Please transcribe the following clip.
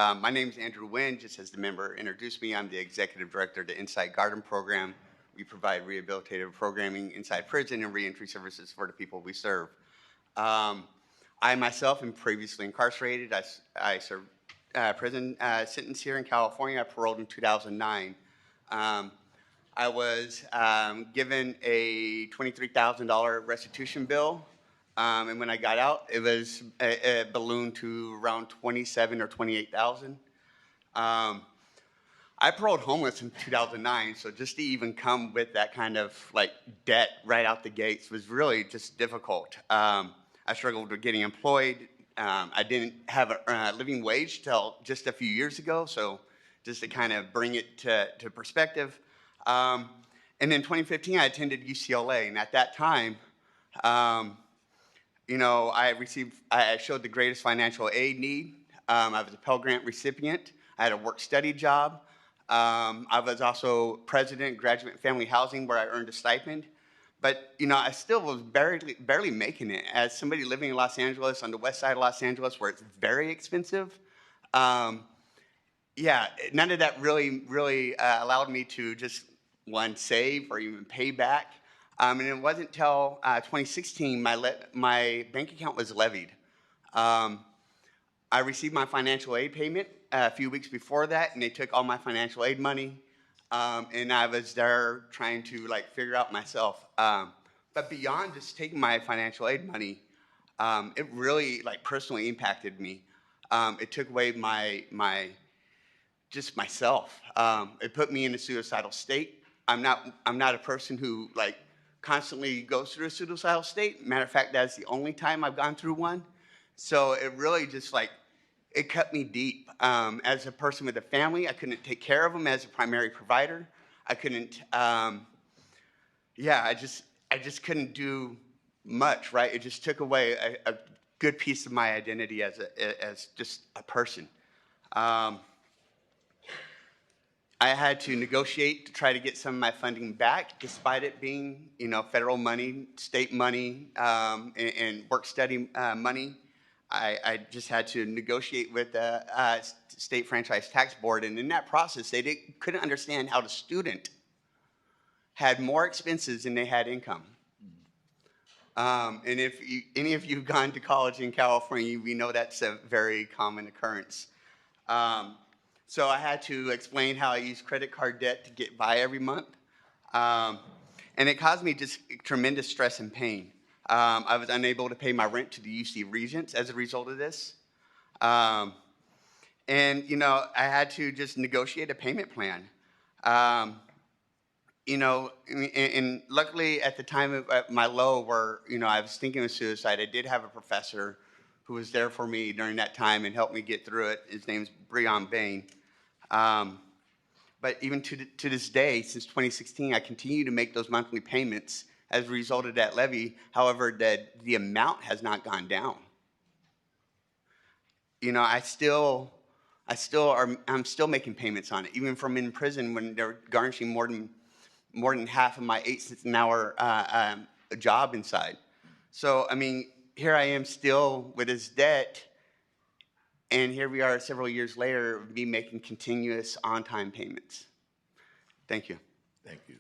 My name is Andrew Winn. Just as the member introduced me, I'm the Executive Director of the Inside Garden Program. We provide rehabilitative programming inside prison and reentry services for the people we serve. I myself am previously incarcerated. I served prison sentence here in California. I paroled in 2009. I was given a $23,000 restitution bill. And when I got out, it was a balloon to around 27 or 28,000. I paroled homeless in 2009, so just to even come with that kind of like debt right out the gates was really just difficult. I struggled with getting employed. I didn't have a living wage till just a few years ago, so just to kind of bring it to perspective. And in 2015, I attended UCLA, and at that time, I showed the greatest financial aid need. I was a Pell Grant recipient. I had a work-study job. I was also president of Graduate Family Housing, where I earned a stipend. But, I still was barely making it. As somebody living in Los Angeles, on the west side of Los Angeles, where it's very expensive, none of that really allowed me to just, one, save or even pay back. And it wasn't until 2016 my bank account was levied. I received my financial aid payment a few weeks before that, and they took all my financial aid money, and I was there trying to figure out myself. But beyond just taking my financial aid money, it really personally impacted me. It took away just myself. It put me in a suicidal state. I'm not a person who constantly goes through a suicidal state. Matter of fact, that's the only time I've gone through one. So it really just it cut me deep. As a person with a family, I couldn't take care of them as a primary provider. I couldn't, I just couldn't do much, right? It just took away a good piece of my identity as just a person. I had to negotiate to try to get some of my funding back, despite it being, federal money, state money, and work-study money. I just had to negotiate with the state franchise tax board, and in that process, they couldn't understand how the student had more expenses than they had income. And if any of you have gone to college in California, we know that's a very common occurrence. So I had to explain how I use credit card debt to get by every month. And it caused me just tremendous stress and pain. I was unable to pay my rent to the UC Regents as a result of this. And, I had to just negotiate a payment plan. And luckily at the time of my low where, I was thinking of suicide, I did have a professor who was there for me during that time and helped me get through it. His name's Breon Bain. But even to this day, since 2016, I continue to make those monthly payments as a result of that levy. However, the amount has not gone down. I'm still making payments on it, even from in prison when they're garnishing more than half of my 8 cents an hour job inside. So, here I am still with this debt, and here we are several years later, me making continuous on-time payments. Thank you. Thank you.